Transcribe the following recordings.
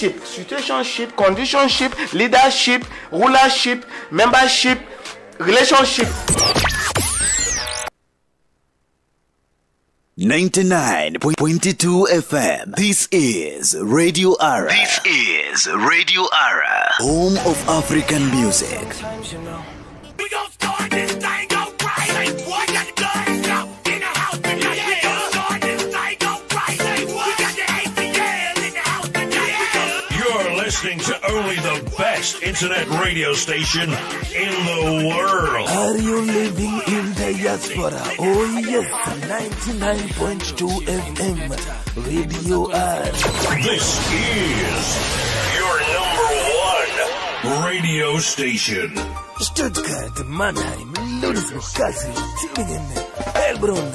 ship, situationship, conditionship, leadership, rulership, membership, relationship. 99.22 FM. This is Radio Ara. This is Radio Ara, home of African music. We gon' start this thing go right. Like what? Got the guns out in the house. We gon' start this thing go right. Like what? Got the ATL in the house. You're listening to only the best internet radio station in the world. Are you living in Diaspora? Oh yes, 99.2 FM, Radio R. This is your #1 radio station. Stuttgart, Mannheim, Ludwigsburg, Kassel, Tübingen, Heilbronn,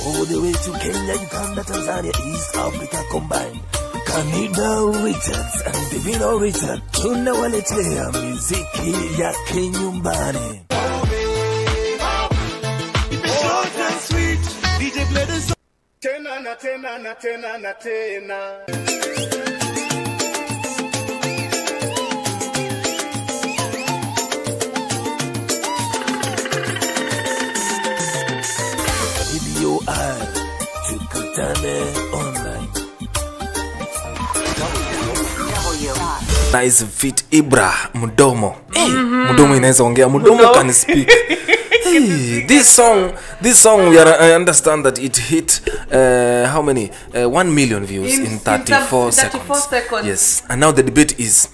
all the way to Kenya, Uganda, Tanzania, East Africa combined. Canida Richards and Divino Richard, tunawaletea muziki ya kinyumbani. Tena na tena na tena na tena. Radio R, tukutane online. Nice fit Ibra Mudomo. Mudomo inaweza ongea. Mudomo can speak. Hey, this song I understand that it hit how many 1 million views in 34 seconds. Yes, and now the debate is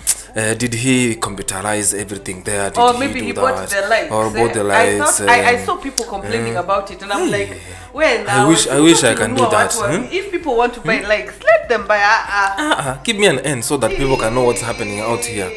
did he computerize everything there? Did or he maybe do he that? bought the lights. Or bought the lights. I saw people complaining about it, and I'm like, well, now I wish I can do that. If people want to buy likes, let them buy. Give me an end so that people can know what's happening out here.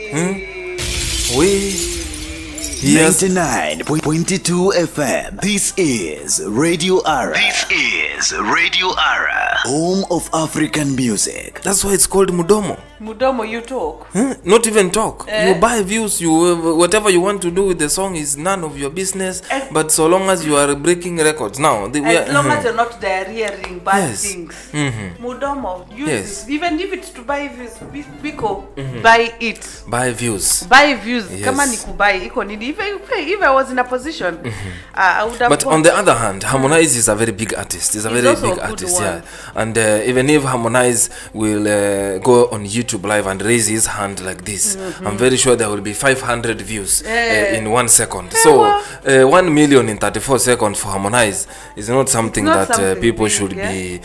Yes. 99.22 FM. This is Radio Ara. This is Radio Ara, home of African music. That's why it's called Mudomo. Mudomo, you talk. Not even talk. You buy views. You whatever you want to do with the song is none of your business. But so long as you are breaking records, now as long as you're not diarrheaing bad things. Mudomo, use it. Even if it's to buy views, Biko, buy it. Buy views. Buy views. Yes. Kama nikubuy, iko nini. If I was in a position, I would have. But on the other hand, Harmonize is a very big artist. He's a very big artist, yeah. And even if Harmonize will go on YouTube Live and raise his hand like this, I'm very sure there will be 500 views in 1 second. So 1 million in 34 seconds for Harmonize is not something people big, should be.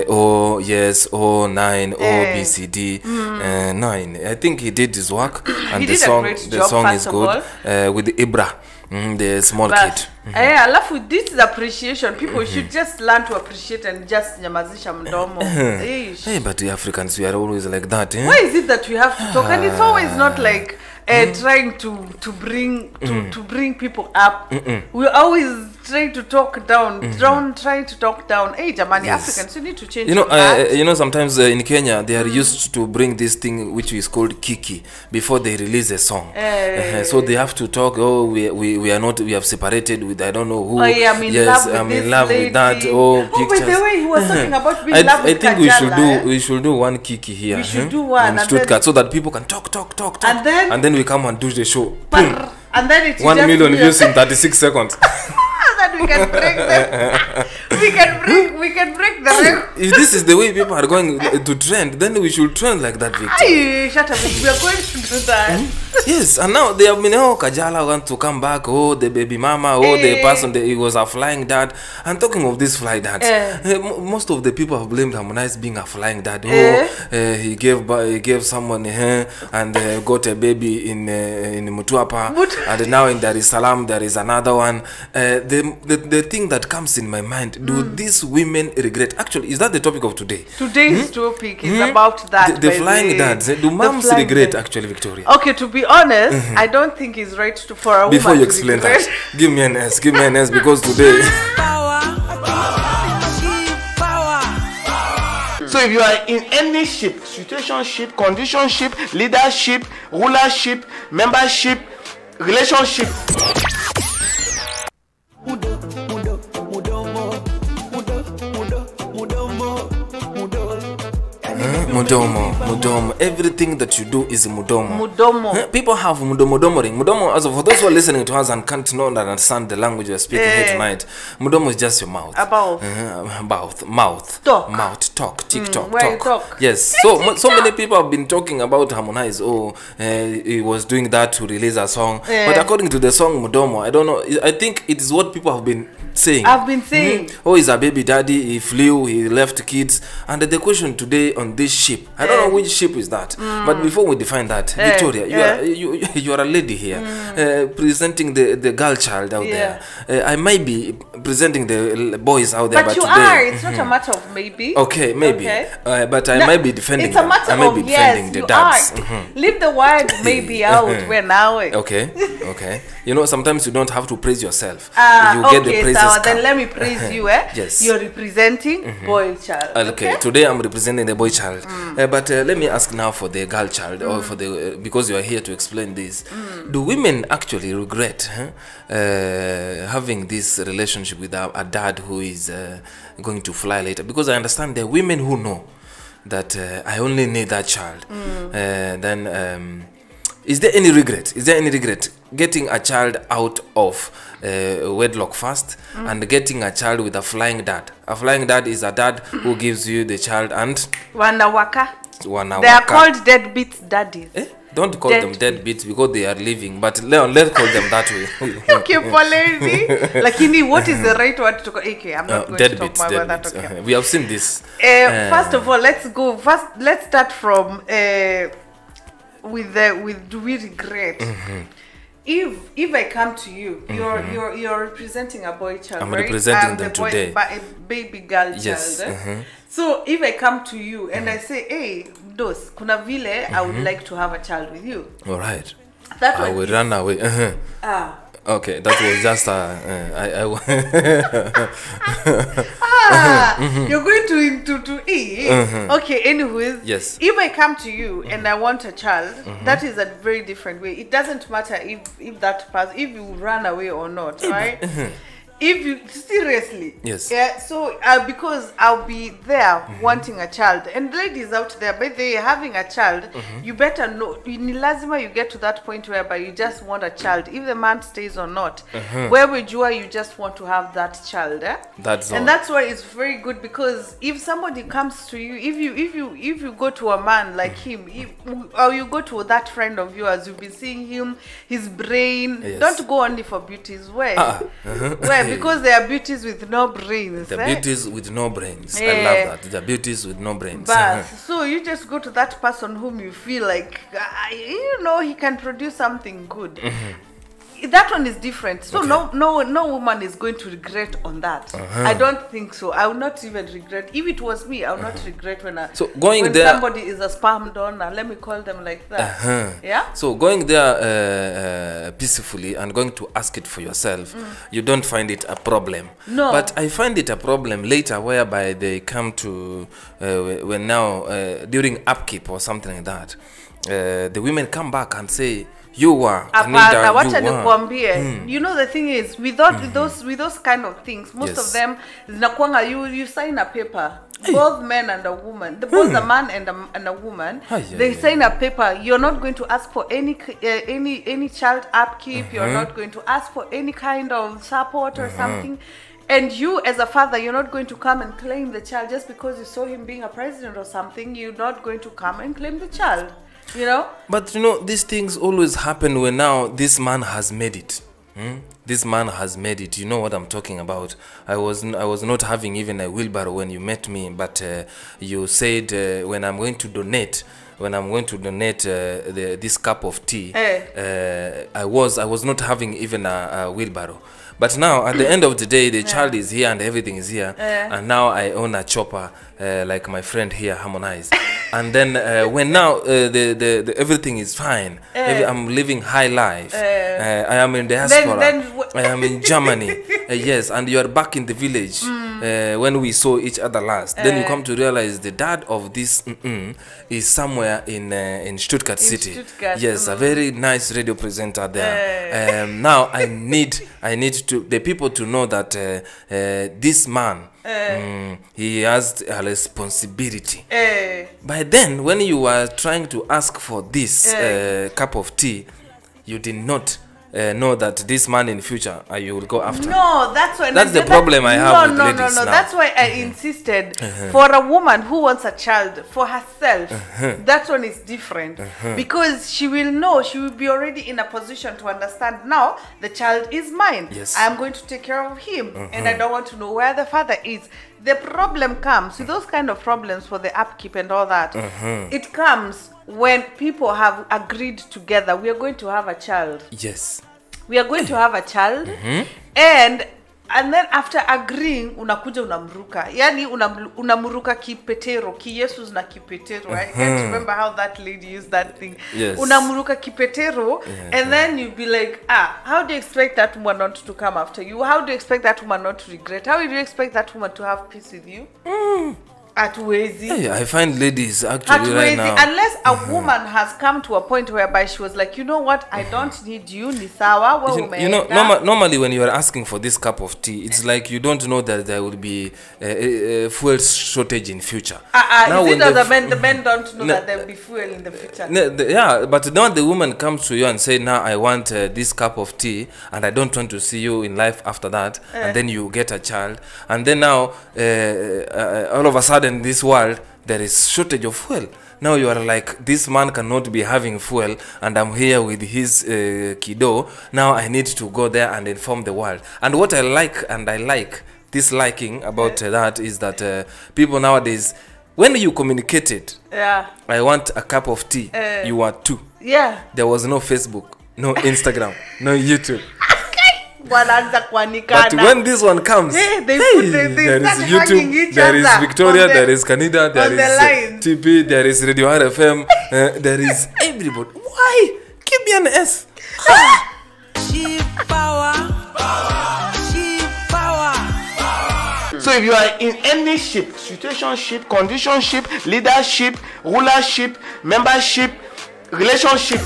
Oh yes, oh 9, oh BCD 9. I think he did his work, and the song is good with the Ibra. The small kid. I love with this appreciation. People should just learn to appreciate and just nyamazisha mdomo. Hey, but the Africans, we are always like that. Why is it that we have to talk? And it's always not like trying to bring people up. We're always trying to talk down, trying to talk down. Hey, Jamani, Africans, you need to change. Sometimes in Kenya they are used to bring this thing which is called kiki before they release a song. So they have to talk. Oh, we are not. We have separated with I don't know who. Oh yeah, I'm in love with that. Oh, pictures. By the way, he was talking about being in love with I think we should do one kiki here. We should do one in Stuttgart so that people can talk. And then we come and do the show. And then it's 1 million views in 36 seconds. That we can break them. we can break the record. If this is the way people are going to trend, then we should trend like that, Victor. Aye, shut up. We are going to do that. Yes, and now they have been, Kajala want to come back, the baby mama, the person, he was a flying dad. And talking of this flying dad, most of the people have blamed Harmonize being a flying dad. He gave someone and got a baby in Mutuapa, and now in Dar es Salaam there is another one. The thing that comes in my mind, do these women regret? Actually, is that the topic of today? Today's topic is about that. The flying dads. Do moms regret, actually, Victoria? Okay, to be honest, I don't think it's right for a woman. Before you explain that, give me an S, because today. So if you are in any ship, situationship, conditionship, leadership, rulership, membership, relationship. Mudomo. Everything that you do is mudomo. Mudomo. People have mudomoring. Mudomo, as for those who are listening to us and can't know and understand the language we're speaking here tonight, mudomo is just your mouth. Mouth. Talk. Mouth. Talk. TikTok. Where you talk. Yes. So many people have been talking about Harmonize. He was doing that to release a song. But according to the song Mudomo, I don't know. I think it is what people have been saying. I've been saying. Oh, he's a baby daddy. He flew. He left kids. And the question today on this ship, I don't know which ship is that. But before we define that, Victoria, you are a lady here, presenting the girl child out there. I might be presenting the boys out there, but you today, are. It's not a matter of maybe. Okay, maybe. Okay. But I might be defending. It's a matter I might of be defending the dads. Leave the word maybe out. We're now. Okay. You know, sometimes you don't have to praise yourself. You get the praises. So then let me praise you. Yes. You're representing boy child. Okay. Today I'm representing the boy child. But let me ask now for the girl child, or for the because you are here to explain this. Do women actually regret having this relationship with a dad who is going to fly later? Because I understand there are women who know that I only need that child. Is there any regret? Is there any regret getting a child out of wedlock first and getting a child with a flying dad? A flying dad is a dad who gives you the child and Wanawaka. Wanawaka. They are called deadbeat daddies. Don't call them deadbeats because they are living, but let's call them that way. Okay, Poleni. Lakini, what is the right word to call? Okay, I'm not going to talk about that. Okay. We have seen this. First of all, let's go. First, let's start from with do we regret? If I come to you, you're representing a boy child. I'm right? representing them today. A baby girl Yes. child. So if I come to you and I say, hey, Dos, kuna vile, I would like to have a child with you. All right. That I will run away. Okay, that was just you're going to eat. Okay, anyways. Yes. If I come to you and I want a child, that is a very different way. It doesn't matter if that person, if you run away or not, right? If you seriously, yes, so because I'll be there wanting a child, and ladies out there, but they having a child, you better know. In lazima, you get to that point whereby you just want a child, if the man stays or not. Where would you just want to have that child? That's why it's very good, because if somebody comes to you, if you go to a man like him, or you go to that friend of yours, you've been seeing him, his brain. Don't go only for beauties. Where? Because they are beauties with no brains. The beauties with no brains. I love that. The beauties with no brains. But so you just go to that person whom you feel like, he can produce something good. That one is different. So no woman is going to regret on that. I don't think so. I would not even regret. If it was me, I would not regret when somebody is a sperm donor. Let me call them like that. Yeah. So going there peacefully and going to ask it for yourself, you don't find it a problem. No. But I find it a problem later, whereby they come to when now during upkeep or something like that, the women come back and say, you were canida, you know, the thing is with those kind of things, most of them you sign a paper, both men and a woman, both a man and a woman, they sign a paper. You're not going to ask for any child upkeep. You're not going to ask for any kind of support or something. And you, as a father, you're not going to come and claim the child just because you saw him being a president or something. You're not going to come and claim the child. You know? But you know, these things always happen when now this man has made it. This man has made it. You know what I'm talking about. I was not having even a wheelbarrow when you met me, but you said when I'm going to donate this cup of tea, I was not having even a wheelbarrow. But now, at the end of the day, the child is here and everything is here. And now I own a chopper, like my friend here, Harmonize. And then when now the everything is fine, I'm living high life. I am in Diaspora. I am in Germany. Yes, and you are back in the village. when we saw each other last. Then you come to realize the dad of this is somewhere in Stuttgart city. Stuttgart, Yes, a very nice radio presenter there. Now I need to the people to know that this man he has a responsibility. By then, when you were trying to ask for this cup of tea, you did not know that this man in future you will go after. No, that's why. That's the problem I have with ladies now. That's why I insisted for a woman who wants a child for herself. That one is different because she will know, she will be already in a position to understand. Now the child is mine. Yes. I am going to take care of him, and I don't want to know where the father is. The problem comes with those kind of problems for the upkeep and all that. It comes when people have agreed together. We are going to have a child. Yes. We are going to have a child, and then after agreeing, unakuja unamruka. Yani unamruka kipetero, kiyesus na kipetero. I can't remember how that lady used that thing. Yes. Unamruka kipetero, and then you be like, how do you expect that woman not to come after you? How do you expect that woman not to regret? How do you expect that woman to have peace with you? Hatuwezi. Hey, I find ladies actually right now. Unless a woman has come to a point whereby she was like, you know what, I don't need you, ni sawa, You know, normally when you are asking for this cup of tea, it's like you don't know that there will be a fuel shortage in future. Is it that the men don't know that there will be fuel in the future? Yeah, but now the woman comes to you and say, now I want this cup of tea and I don't want to see you in life after that. And then you get a child. And then now, all of a sudden, in this world there is shortage of fuel. Now you are like, this man cannot be having fuel and I'm here with his kiddo. Now I need to go there and inform the world. And what I like this liking about that is that people nowadays, when you communicated, I want a cup of tea, you are two. There was no Facebook, no Instagram, no YouTube. But when this one comes, there is YouTube, there is Victoria, there is Canida, there is TP, there is Radio RFM, there is everybody. Why? Give me an S. She power. So if you are in any ship, situationship, conditionship, leadership, rulership, membership, relationship.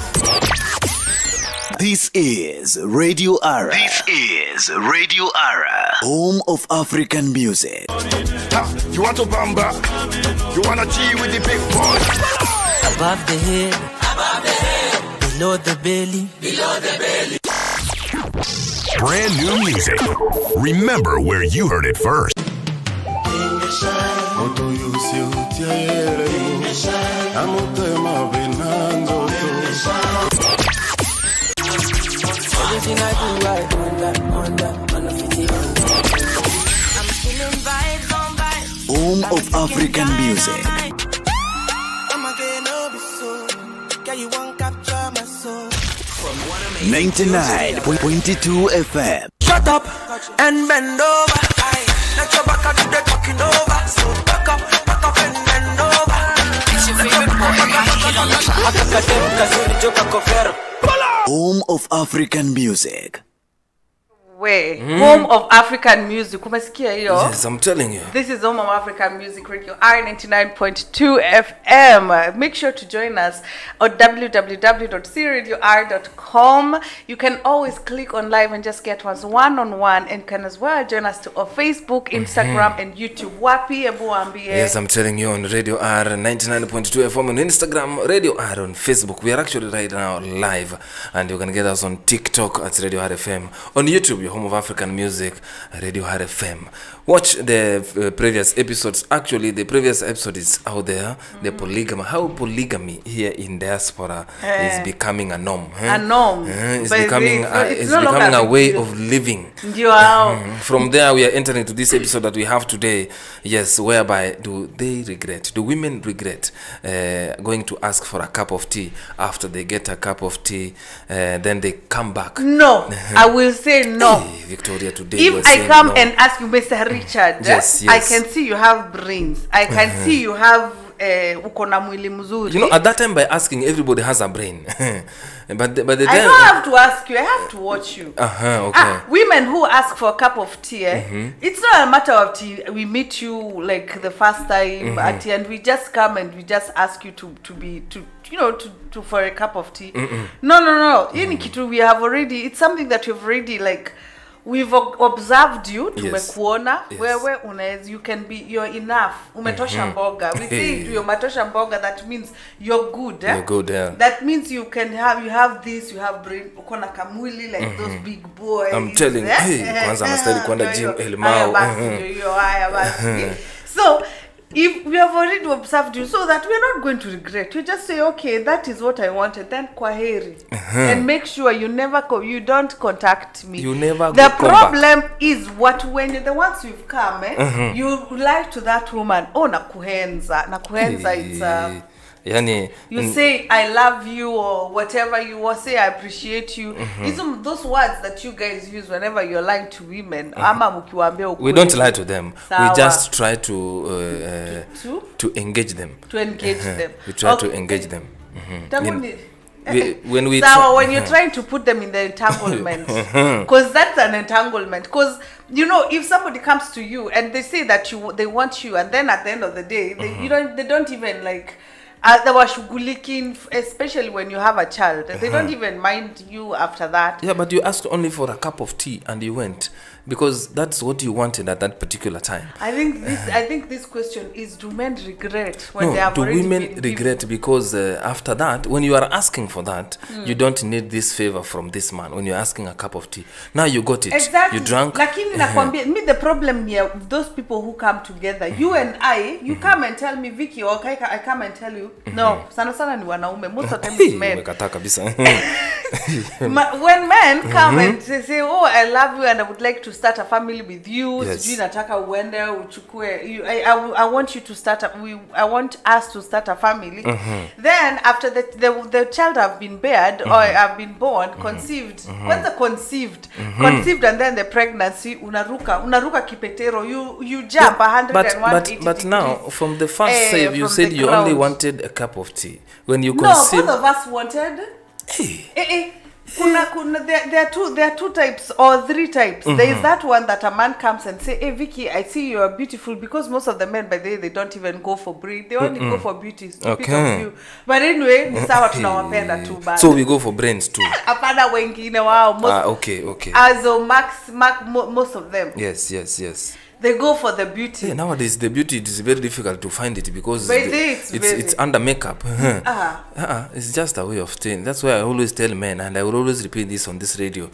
This is Radio Ara. Home of African music. You want to bamba? You want to G with the big boy? Above the head, below the belly. Brand new music. Remember where you heard it first. Everything I do, I I'm feeling vibes on vibes. Home of African music. I'm again over so. Girl, you won't capture my soul. 99.22 FM. Shut up and bend over. Let your back do the talking over. So back up and bend over. It's your favorite boy. Home of African music. Home of African music. Umesikia hiyo? Yes, I'm telling you. This is Home of African Music Radio R99.2 FM. Make sure to join us on www.cradior.com. You can always click on live and just get us one-on-one, and can as well join us on Facebook, Instagram, and YouTube. Wapi ebu ambie. Yes, I'm telling you, on Radio R 99.2 FM on Instagram, Radio R on Facebook. We are actually right now live, and you can get us on TikTok at Radio RFM. On YouTube, Home of African Music, Radio RFM. Watch the previous episodes. Actually, the previous episode is out there. The polygamy, how polygamy here in Diaspora is becoming a norm. A norm. It's becoming a way of living. From there, we are entering to this episode that we have today. Yes, whereby do women regret going to ask for a cup of tea after they get a cup of tea, then they come back? No, I will say no. Hey, Victoria, today if I come and ask you, Mr. Richard, yes. I can see you have brains. I can see you have uko na mwili mzuri. You know, at that time by asking, everybody has a brain. but the I time, don't have to ask you, I have to watch you. okay. Women who ask for a cup of tea, it's not a matter of tea. We meet you like the first time at the end, we just come and we just ask you to for a cup of tea. No. Any kitu we have already, it's something that we've already like, we've observed you, tumekuona, wewe unaweza, you can be, you're enough, umetosha mboga. We say you're umetosha mboga, that means you're good. You're good, yeah. That means you have this, you have brain, uko na kamwili like those big boys. I'm telling you, kwanza anastahili kwenda gym elmao. So if we have already observed you, so that we're not going to regret, you just say, okay, that is what I wanted, then kwaheri. And make sure you never you don't contact me. You never the come problem back. Is what when the ones you've come, you lie to that woman, oh nakuhenza it's Yani, you say I love you or whatever you will say, I appreciate you. Those words that you guys use whenever you're lying to women. We don't lie to them. We just try to engage them. To engage them. We try to engage them. When you're trying to put them in the entanglement, because that's an entanglement. Because you know, if somebody comes to you and they say that they want you, and then at the end of the day, they don't even like. Especially when you have a child, they don't even mind you after that. Yeah, but you asked only for a cup of tea and you went because that's what you wanted at that particular time. I think this question is, do men regret when they have do already women been regret because after that, when you are asking for that, you don't need this favor from this man. When you're asking a cup of tea, now you got it. Exactly. You drank. Lakini nakwambia, me the problem here, those people who come together, you and I, you come and tell me, Vicky, or I come and tell you. No, sana ni wanaume. Most of the time it's men. When men come and say, oh, I love you and I would like to start a family with you. Yes. I want you to start I want us to start a family. Then after the child have been bared or have been born, conceived. When the conceived and then the pregnancy, unaruka kipetero, you jump 180 but now from the first save you said you only wanted a cup of tea. When you conceived, conceived, both of us wanted. There are two types or three types. There is that one that a man comes and say, hey Vicky, I see you are beautiful, because most of the men by the way, they don't even go for breed, they only go for beauty. Okay. You. But anyway, ni sawa tunawapenda tu bado. So we go for brains too. Apana wengine wao most. Okay. As most of them. Yes. They go for the beauty. Yeah, nowadays the beauty is very difficult to find it because it's under makeup. It's just a way of staying. That's why I always tell men, and I will always repeat this on this radio.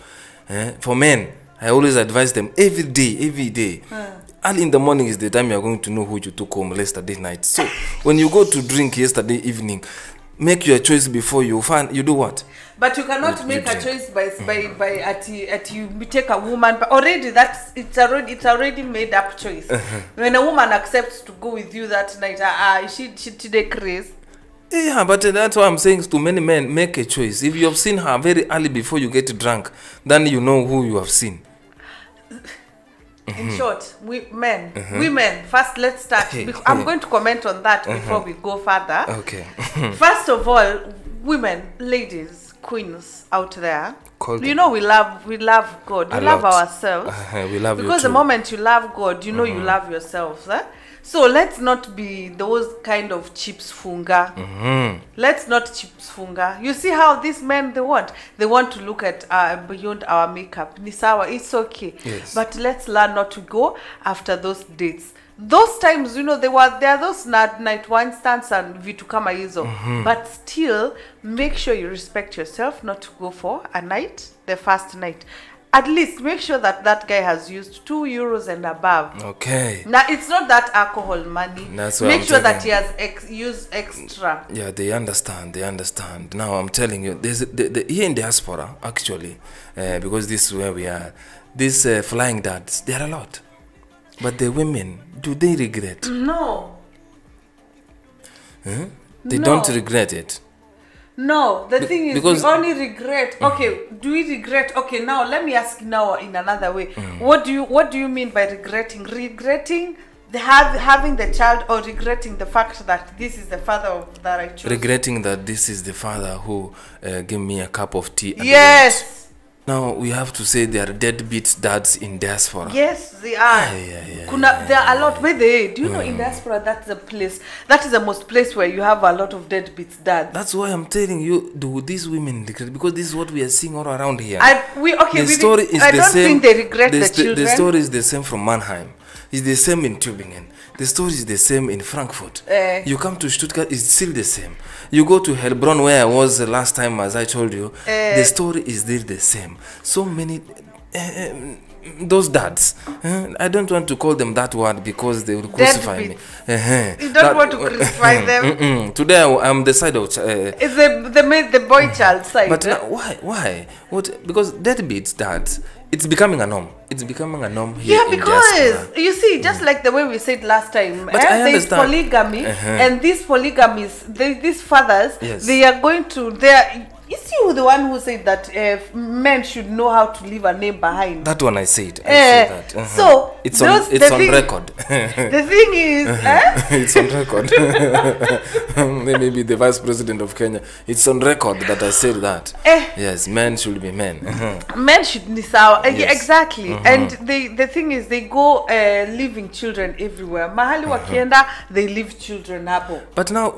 For men, I always advise them every day. Early in the morning is the time you are going to know who you took home yesterday night. So when you go to drink yesterday evening, make your choice before you do what? But you cannot make a choice by you take a woman. But already it's already made up choice. When a woman accepts to go with you that night, she did crazy. Yeah, but that's why I'm saying to many men, make a choice. If you have seen her very early before you get drunk, then you know who you have seen. In short, women, first let's start. I'm going to comment on that before we go further. Okay. First of all, women, ladies, queens out there, we love God. We love ourselves. We love because the moment you love God, you know you love yourselves. So let's not be those kind of chips funga. Let's not chips funga. You see how these men they want to look at beyond our makeup. Nisawa, it's okay. Yes. But let's learn not to go after those dates. Those times, there are those night wine stands and vitu kama hizo. But still, make sure you respect yourself not to go for a night, the first night. At least make sure that guy has used €2 and above. Okay. Now, it's not that alcohol money. That's what make I'm sure telling that he has used extra. Yeah, they understand. Now, I'm telling you, there's here in Diaspora, actually, because this is where we are, these flying dads, there are a lot. But the women, do they regret? No. They don't regret it. No, the thing is, we only regret. Okay, do we regret? Okay, now let me ask now in another way. What do you mean by regretting? Regretting having the child or regretting the fact that this is the father that I chose. Regretting that this is the father who gave me a cup of tea. Yes. Now we have to say they are deadbeat dads in diaspora. Yes, they are. There are a lot. By the way, do you know in diaspora that's the place, that is the most place where you have a lot of deadbeat dads. That's why I'm telling you, do these women regret? Because this is what we are seeing all around here. I don't think they regret the children. The story is the same from Mannheim. It's the same in Tübingen. The story is the same in Frankfurt. You come to Stuttgart, it's still the same. You go to Heilbronn, where I was the last time, as I told you, the story is still the same. So many, those dads, I don't want to call them that word because they will crucify me. You don't want to crucify them? Today I'm the side of... it's the boy child side. But why? What? Because deadbeat dads, it's becoming a norm. It's becoming a norm here in diaspora. You see, just like the way we said last time, there is polygamy, and these polygamies, these fathers, they are going to... Is you the one who said that men should know how to leave a name behind? That one I said. That. So it's on record. The thing is, it's on record. Maybe the vice president of Kenya. It's on record that I said that. Yes, men should be men. Men should be sound. Exactly. And the thing is, they go leaving children everywhere. Mahali wakienda, they leave children hapo. But now,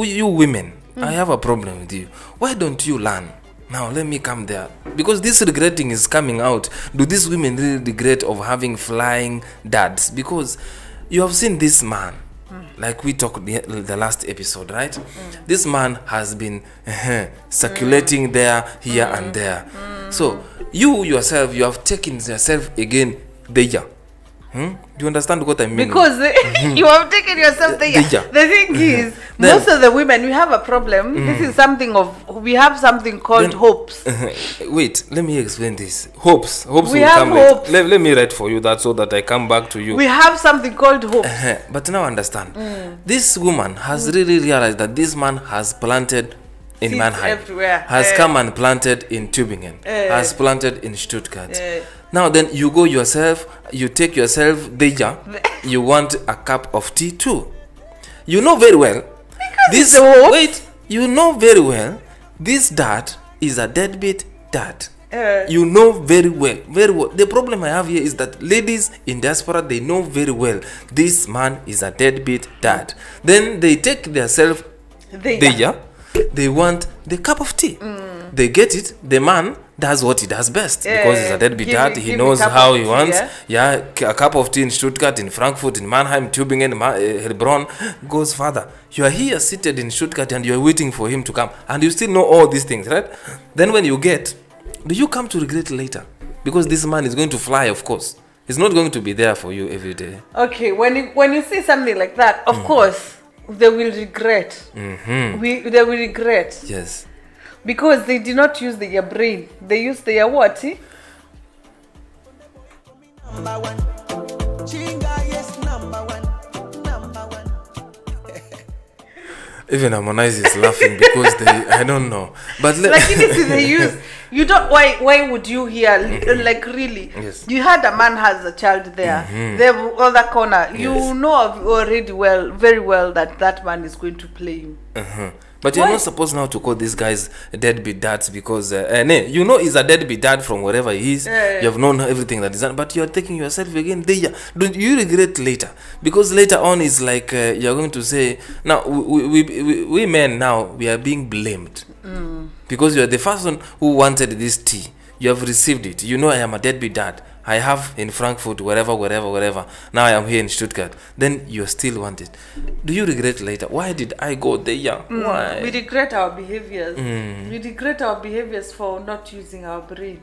you women, I have a problem with you. Why don't you learn? Now let me come there, because this regretting is coming out. Do these women really regret of having flying dads? Because you have seen this man, like we talked the last episode, right? This man has been circulating there, here and there. So you yourself, you have taken yourself again there. Do you understand what I mean? Because you have taken yourself there. The thing is, most of the women, we have a problem. This is something we have something called hopes. Wait, let me explain this. Hopes we will have come hopes. later. Let me write for you that so that I come back to you. We have something called hopes. But now understand. This woman has really realized that this man has planted in Mannheim, has come and planted in Tübingen, has planted in Stuttgart. Now then you go yourself, you take yourself there, you want a cup of tea too. You know very well, you know very well, this dad is a deadbeat dad. You know very well. The problem I have here is that ladies in diaspora, they know very well this man is a deadbeat dad. Then they take themselves there. They want the cup of tea. They get it. The man does what he does best because he's a deadbeat dad. He knows how he wants. A cup of tea in Stuttgart, in Frankfurt, in Mannheim, Tübingen, Heilbronn, goes further. You are here seated in Stuttgart and you are waiting for him to come, and you still know all these things, right? Then when you get, do you come to regret later? Because this man is going to fly, of course. He's not going to be there for you every day. Okay, when you say something like that, of course, they will regret. They will regret. Yes. Because they did not use their brain. They used their what? Number one. Chinga, yes, number one. Even Harmonize is laughing because I don't know. But like this they use. You don't. Why would you hear like really? Yes. You had a man has a child there. The other corner. Yes. You know already very well that man is going to play you. But you're not supposed now to call these guys deadbeat dads because you know he's a deadbeat dad from wherever he is. You have known everything that is done, but you're taking yourself again there. Don't you regret later? Because later on it's like you're going to say, now we men now, we are being blamed. Because you're the first one who wanted this tea. You have received it. You know I am a deadbeat dad. I have in Frankfurt, wherever. Now I am here in Stuttgart. Then you still want it. Do you regret later? Why did I go there? Why? We regret our behaviors. We regret our behaviors for not using our brain.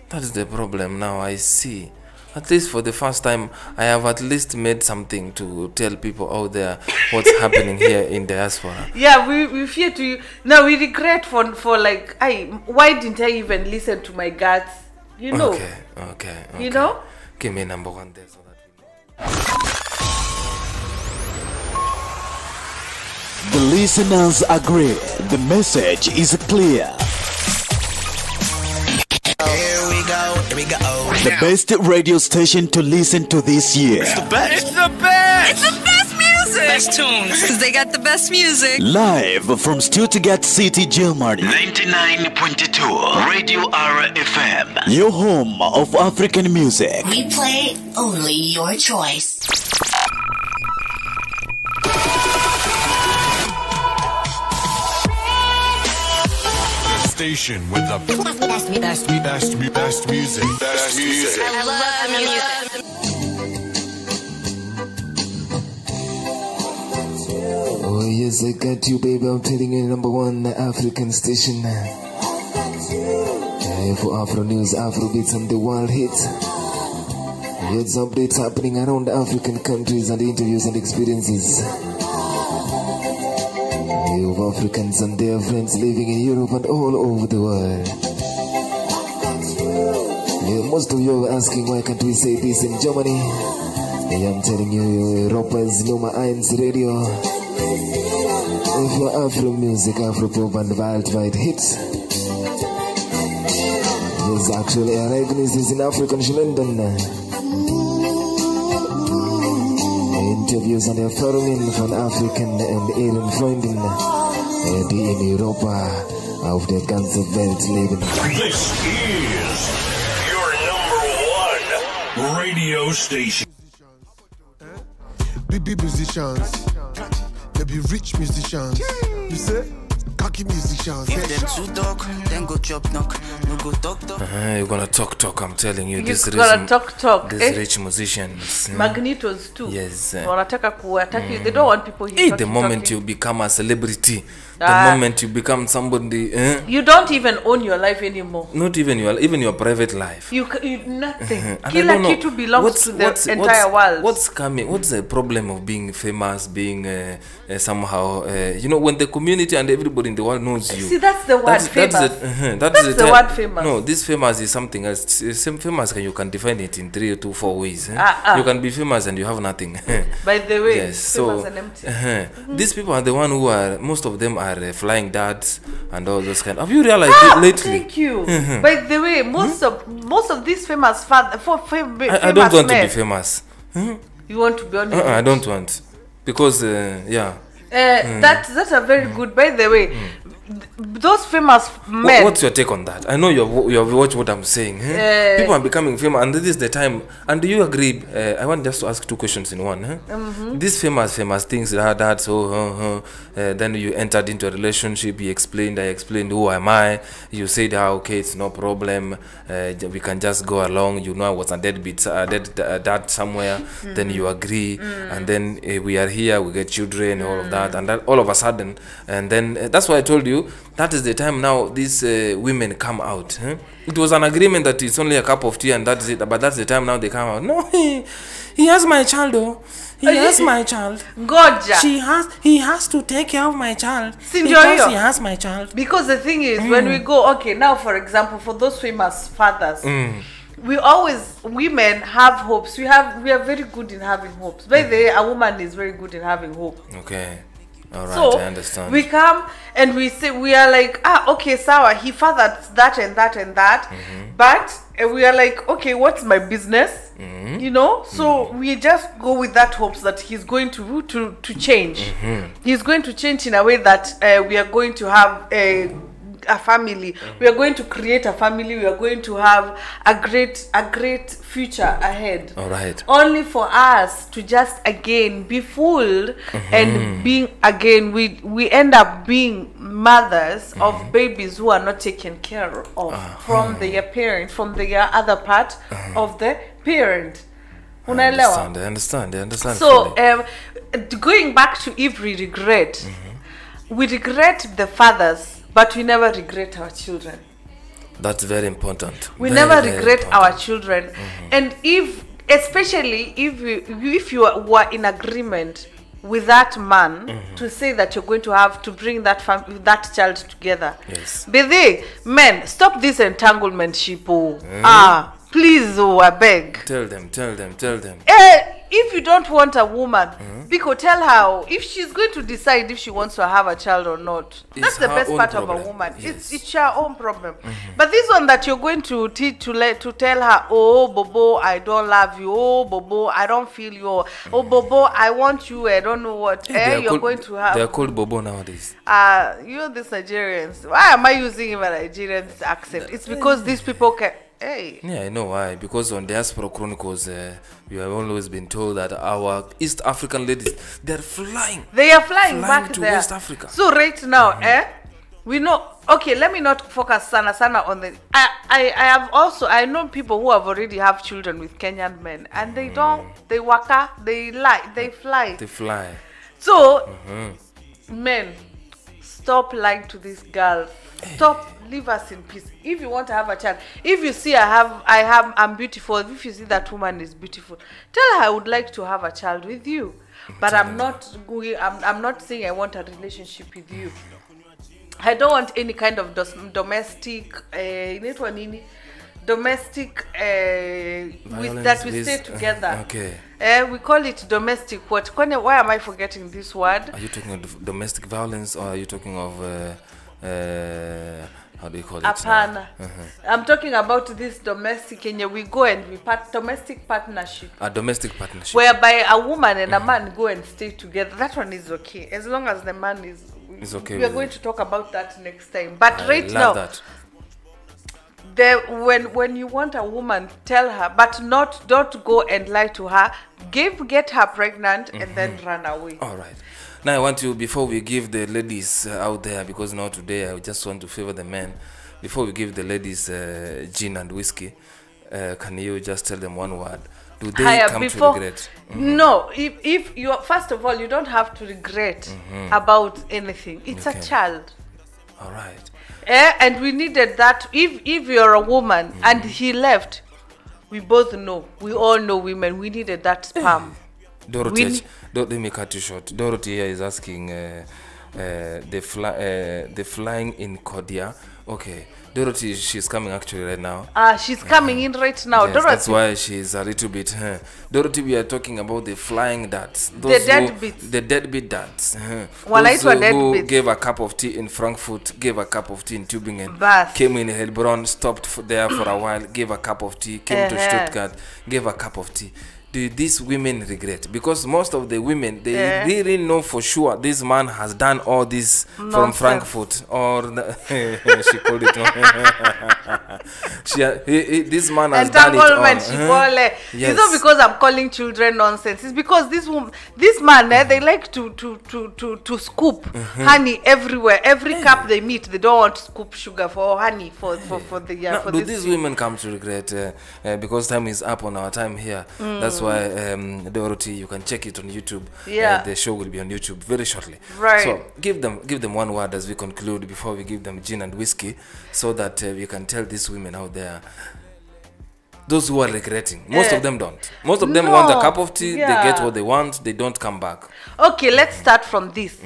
That's the problem now, I see. At least for the first time, I have at least made something to tell people out there what's happening here in diaspora. Yeah, we fear to... No, we regret for like, why didn't I even listen to my guts? You know. Okay. You know? Give me number one there so that we know. The listeners agree. The message is clear. Here we go. The best radio station to listen to this year. It's the best! It's the best music. Best tunes. They got the best music. Live from Stuttgart City, Germany. 99.2 Radio RFM. Your home of African music. We play only your choice. Station with the best music. Best music. I love music. Oh yes, I got you, baby. I'm telling you, number one African station. For Afronews, Afrobeats, and the world hits. Here's updates happening around African countries and interviews and experiences of Africans and their friends living in Europe and all over the world. Most of you are asking, why can't we say this in Germany? I'm telling you, Europa's Nummer 1 Radio. For Afromusic, Afropop and worldwide hits. There's actually ereignisses in African Ländern. Interviews and Erfahrungen von Afrikan und ihren Freunden, die in Europa auf der ganzen Welt leben. This is your number 1 radio station. Big musicians, they be rich musicians. You say? Cocky musicians. If them too talk, then go chop knock. No go talk. You're gonna talk. I'm telling you, You're gonna talk. These rich musicians. Magnetos too. Yes. Wanataka kuwataki. They don't want people here. The moment you become a celebrity, the moment you become somebody, you don't even own your life anymore. Not even your private life. You nothing. Kila kitu belongs to the entire world. What's coming? What's the problem of being famous, being somehow, when the community and everybody in the world knows you? See, that's the word famous. That's the word famous. No, this famous is something else. Famous, you can define it in 3 to 4 ways. You can be famous and you have nothing. By the way, yes, famous and empty. These people are the one who are, most of them are flying dads and all those kind. Have you realized lately? Thank you. By the way, most of these famous I don't want to be famous. You want to be on I don't want, because that's a very good. By the way, those famous men. What's your take on that? I know you have watched what I'm saying. People are becoming famous, and this is the time. And do you agree? I want just to ask 2 questions in one. These famous things, that so then you entered into a relationship. I explained who am I. You said, okay, it's no problem. We can just go along. You know, I was a deadbeat, dad somewhere. Then you agree, and then we are here. We get children, all of that, and then all of a sudden, and then that's why I told you. That is the time now these women come out. It was an agreement that it's only a cup of tea and that's it. But that's the time now they come out. No, he has my child though. He has my child. Goja. He has to take care of my child. Because he has my child. Because the thing is, when we go, okay, now for example, for those famous fathers, women have hopes. We are very good in having hopes. By the way, a woman is very good in having hope. Okay. All right, so I understand. We come and we say, we are like, okay, Sawa, he fathered that and that and that, but we are like, okay, what's my business? So we just go with that hopes that he's going to change. He's going to change in a way that we are going to have a family. We are going to create a family. We are going to have a great future ahead. All right. Only for us to just again be fooled and being again we end up being mothers of babies who are not taken care of from their parent, from the other part of the parent. I understand. So going back to every regret, we regret the fathers, but we never regret our children. That's very important. We never regret our children. And especially if you were in agreement with that man to say that you're going to have to bring that child together. Yes. But men, stop this entanglement, Shipo. Please, I beg. Tell them. if you don't want a woman, Biko, tell her if she's going to decide if she wants to have a child or not. That's the best part of a woman. Yes. It's her own problem. But this one that you're going to teach to tell her, oh Bobo, I don't love you. Oh Bobo, I don't feel you. Oh Bobo, I want you. I don't know what. You're going to have. They're called Bobo nowadays. You these Nigerians. Why am I using a Nigerian accent? It's because these people can. Hey. Yeah, I know why. Because on Diaspora Chronicles, we have always been told that our East African ladies, they're flying. They are flying back to there. West Africa. So right now, we know. Okay, let me not focus sana on the. I know people who have already have children with Kenyan men, and they don't. They waka. They fly. They fly. So, men, stop lying to these girls. Stop. Leave us in peace. If you want to have a child, if you see I'm beautiful, if you see that woman is beautiful, tell her I would like to have a child with you. But I'm not saying I want a relationship with you. I don't want any kind of domestic domestic with that we stay together. Okay. We call it domestic what? Why am I forgetting this word? Are you talking of domestic violence, or are you talking of how do you call it? Apana. I'm talking about this domestic Kenya. We go and we domestic partnership. A domestic partnership. Whereby a woman and a man go and stay together. That one is okay. As long as the man is okay. We are going to talk about that next time. But right now, that. When you want a woman, tell her, but don't go and lie to her. Get her pregnant and then run away. All right. Now I want to, before we give the ladies out there, because now today I just want to favor the men. Before we give the ladies gin and whiskey, can you just tell them one word? Do they come to regret? No, if you first of all, you don't have to regret about anything. It's a child. All right. And we needed that. If you're a woman and he left, we both know. We all know women. We needed that sperm. Dorothy, let me cut you short. Dorothy here is asking the flying in Kodia. Okay, Dorothy, she's coming actually right now. She's coming in right now. Yes, Dorothy. that's why she's a little bit. Dorothy, we are talking about the flying darts. The deadbeats. The deadbeat darts. Those who gave a cup of tea in Frankfurt, gave a cup of tea in Tübingen, came in Heilbronn, stopped there for a while, gave a cup of tea, came to Stuttgart, gave a cup of tea. Do these women regret? Because most of the women, they really know for sure this man has done all this from Frankfurt, or she called it. This man has done it all. Yes. It's not because I'm calling children nonsense. It's because this man, they like to scoop honey everywhere. Every cup they meet, they don't want to scoop sugar for honey for the now, do these women come to regret? Because time is up on our time here. That's why Dorothy, you can check it on YouTube. The show will be on YouTube very shortly. Right. So give them one word as we conclude before we give them gin and whiskey, so that we can tell these women out there, those who are regretting. Most of them don't. Most of them want a cup of tea, they get what they want, they don't come back. Okay, let's start from this.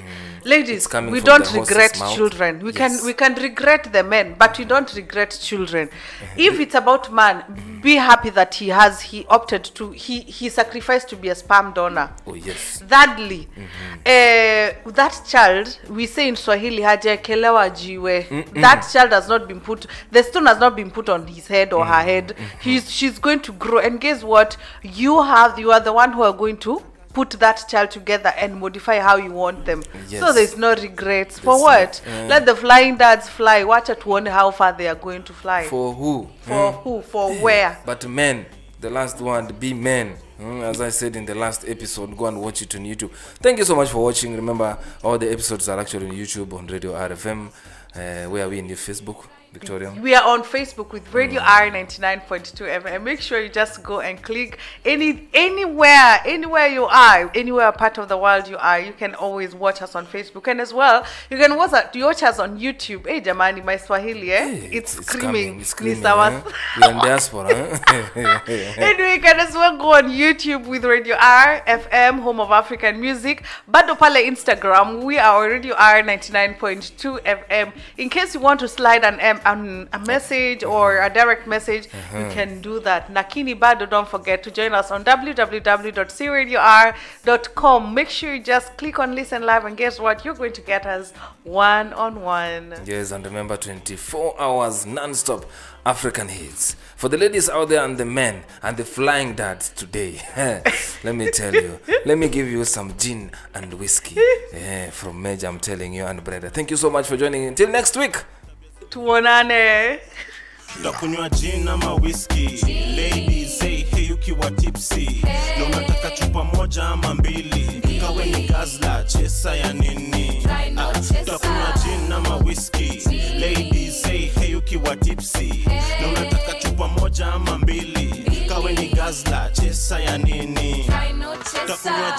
Ladies, we don't regret children. We can regret the men, but we don't regret children. If it's about man, be happy that he opted to he sacrificed to be a sperm donor. Oh yes. Thirdly, that child, we say in Swahili, hajakelewa jiwe. That child has not been put, the stone has not been put on his head or her head. She's going to grow, and guess what? You are the one who are going to put that child together and modify how you want them. Yes. So there's no regrets. For what? Let the flying dads fly. Watch it, wonder how far they are going to fly. For who? For who? For where? But men, the last one, be men. As I said in the last episode, go and watch it on YouTube. Thank you so much for watching. Remember, all the episodes are actually on YouTube, on Radio RFM. Where are we in your Facebook, Victoria? We are on Facebook with Radio R 99.2 FM. Make sure you just go and click anywhere you are, anywhere part of the world you are. You can always watch us on Facebook, and as well you can watch us on YouTube. Hey, jamani, my Swahili, it's screaming. It's screaming. We're in Diaspora. Anyway, you can as well go on YouTube with Radio R FM, home of African music. Bado pale Instagram, we are Radio R 99.2 FM. in case you want to slide a message or a direct message, you can do that. Nakini bado, don't forget to join us on www.cradior.com. Make sure you just click on listen live, and guess what? You're going to get us one-on-one. Yes, and remember, 24 hours non-stop African hits. For the ladies out there and the men and the flying dads today, let me tell you, let me give you some gin and whiskey from Major, I'm telling you, and brother. Thank you so much for joining. Until next week. Tuonane. Takunywa gin ama whiskey. Ladies, say hey ukiwa tipsy. Na unataka chupa moja ama mbili. Kawe ni gazla, chesa ya nini? Takunywa gin ama whiskey. Ladies, say hey ukiwa tipsy. Na unataka chupa moja ama mbili. Kawe ni gazla, chesa ya nini? Takunywa